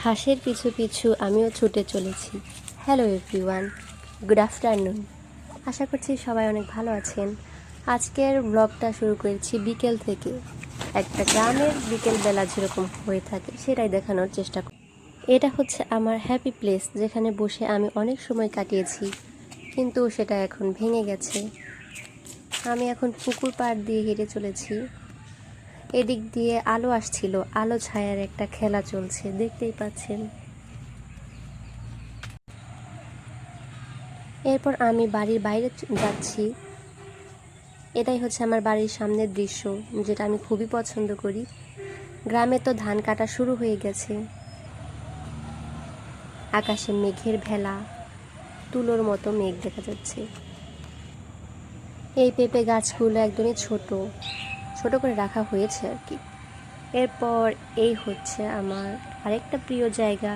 হাঁসের পিছু পিছু আমিও ছুটে চলেছি। Hello everyone, good afternoon. আশা করছি সবাই অনেক ভালো আছেন। আজকের ব্লগটা শুরু করেছি বিকেল থেকে। একটা গ্রামের বিকেলবেলা যেরকম হয়ে থাকে সেটাই দেখানোর চেষ্টা করি। এটা হচ্ছে আমার হ্যাপি প্লেস, যেখানে বসে আমি অনেক সময় কাটিয়েছি, কিন্তু সেটা এখন ভেঙে গেছে। আমি এখন পুকুর পাড় দিয়ে হেঁটে চলেছি। এদিক দিয়ে আলো আসছিল, আলো ছায়ার একটা খেলা চলছে, দেখতেই পাচ্ছেন। এরপর আমি বাড়ির বাইরে যাচ্ছি। এটাই হচ্ছে আমার বাড়ির সামনের দৃশ্য, যেটা আমি খুবই পছন্দ করি। গ্রামে তো ধান কাটা শুরু হয়ে গেছে। আকাশে মেঘের ভেলা, তুলোর মতো মেঘ দেখা যাচ্ছে। এই পেঁপে গাছগুলো একদমই ছোট ছোট করে রাখা হয়েছে আর কি। এরপর এই হচ্ছে আমার আরেকটা প্রিয় জায়গা।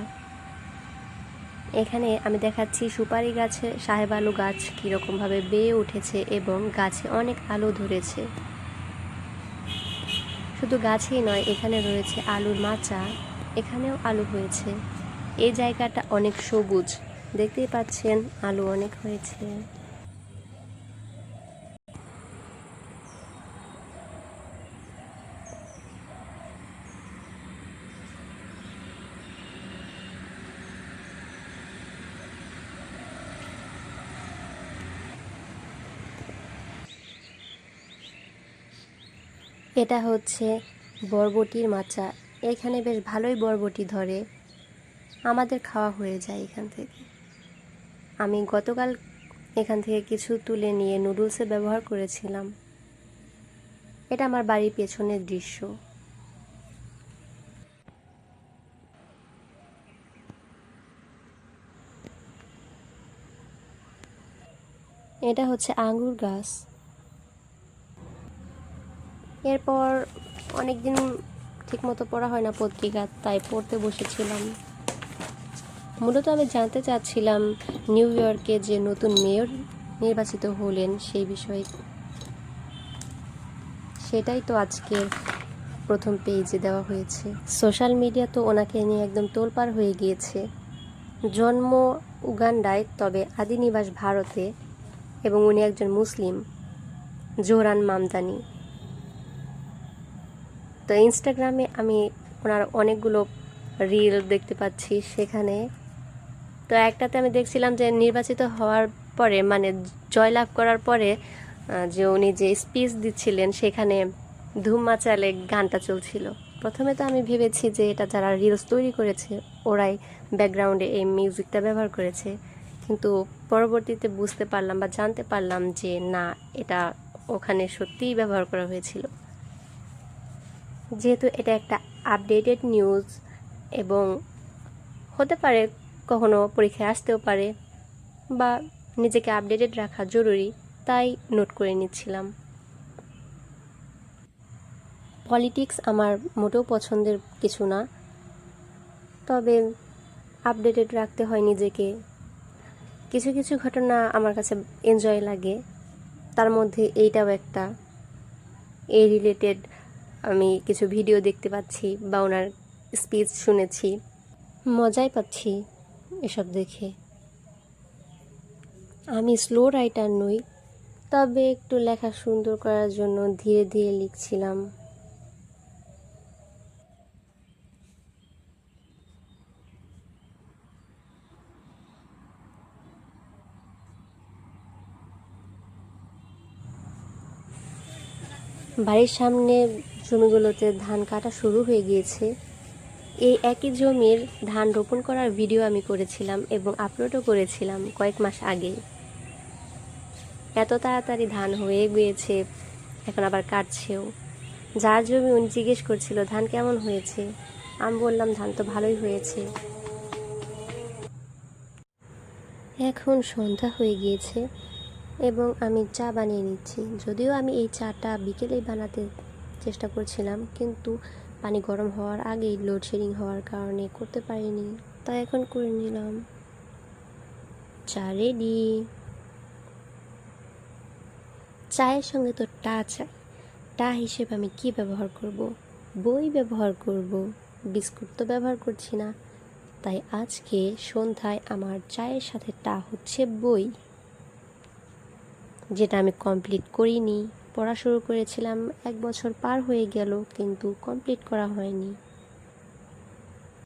এখানে আমি দেখাচ্ছি সুপারি গাছে সাহেব আলু গাছ কীরকমভাবে বেয়ে উঠেছে এবং গাছে অনেক আলো ধরেছে। শুধু গাছেই নয়, এখানে রয়েছে আলুর মাচা, এখানেও আলু হয়েছে। এই জায়গাটা অনেক সবুজ, দেখতেই পাচ্ছেন আলু অনেক হয়েছে। এটা হচ্ছে বরবটির মাচা। এখানে বেশ ভালোই বরবটি ধরে, আমাদের খাওয়া হয়ে যায় এখান থেকে। আমি গতকাল এখান থেকে কিছু তুলে নিয়ে নুডলসে ব্যবহার করেছিলাম। এটা আমার বাড়ির পেছনের দৃশ্য। এটা হচ্ছে আঙ্গুর গাছ। এরপর অনেকদিন ঠিকমতো পড়া হয় না পত্রিকা, তাই পড়তে বসেছিলাম। মূলত আমি জানতে চাচ্ছিলাম নিউ ইয়র্কে যে নতুন মেয়র নির্বাচিত হলেন সেই বিষয়ে। সেটাই তো আজকে প্রথম পেজে দেওয়া হয়েছে। সোশ্যাল মিডিয়া তো ওনাকে নিয়ে একদম তোলপাড় হয়ে গিয়েছে। জন্ম উগান্ডায়, তবে আদি নিবাস ভারতে, এবং উনি একজন মুসলিম, জোহরান মামদানি। তো ইনস্টাগ্রামে আমি ওনার অনেকগুলো রিল দেখতে পাচ্ছি সেখানে। তো একটাতে আমি দেখছিলাম যে নির্বাচিত হওয়ার পরে, মানে জয়লাভ করার পরে, যে উনি যে স্পিচ দিচ্ছিলেন সেখানে ধুম মাচালে গানটা চলছিল। প্রথমে তো আমি ভেবেছি যে এটা যারা রিলস তৈরি করেছে ওরাই ব্যাকগ্রাউন্ডে এই মিউজিকটা ব্যবহার করেছে, কিন্তু পরবর্তীতে বুঝতে পারলাম বা জানতে পারলাম যে না, এটা ওখানে সত্যিই ব্যবহার করা হয়েছিল। যেহেতু এটা একটা আপডেটেড নিউজ এবং হতে পারে কখনো পরীক্ষায় আসতেও পারে, বা নিজেকে আপডেটেড রাখা জরুরি, তাই নোট করে নিচ্ছিলাম। পলিটিক্স আমার মোটেও পছন্দের কিছু না, তবে আপডেটেড রাখতে হয় নিজেকে। কিছু কিছু ঘটনা আমার কাছে এনজয় লাগে, তার মধ্যে এইটাও একটা। এই রিলেটেড আমি কিছু ভিডিও দেখতে পাচ্ছি বা ওনার স্পিচ শুনেছি, মজাই পাচ্ছি এসব দেখে। আমি স্লো রাইটার নই, তবে একটু লেখা সুন্দর করার জন্য ধীরে ধীরে লিখছিলাম। বাড়ির সামনে জমিগুলোতে ধান কাটা শুরু হয়ে গিয়েছে। এই একই জমির ধান রোপণ করার ভিডিও আমি করেছিলাম এবং আপলোডও করেছিলাম কয়েক মাস আগে। এত তাড়াতাড়ি ধান হয়ে গিয়েছে, এখন আবার কাটছেও। যার জমি উনি জিজ্ঞেস করছিল ধান কেমন হয়েছে, আমি বললাম ধান তো ভালোই হয়েছে। এখন সন্ধ্যা হয়ে গিয়েছে এবং আমি চা বানিয়ে নিচ্ছি। যদিও আমি এই চাটা বিকেলেই বানাতে চেষ্টা করছিলাম, কিন্তু পানি গরম হওয়ার আগেই লোডশেডিং হওয়ার কারণে করতে পারিনি, তাই এখন করে নিলাম। চা রেডি। চায়ের সঙ্গে তো টা চাই। টা হিসেবে আমি কি ব্যবহার করব? বই ব্যবহার করব, বিস্কুট তো ব্যবহার করছি না। তাই আজকে সন্ধ্যায় আমার চায়ের সাথে হচ্ছে বই, যেটা আমি কমপ্লিট করিনি। পড়া শুরু করেছিলাম 1 বছর পার হয়ে গেল, কিন্তু কমপ্লিট করা হয়নি।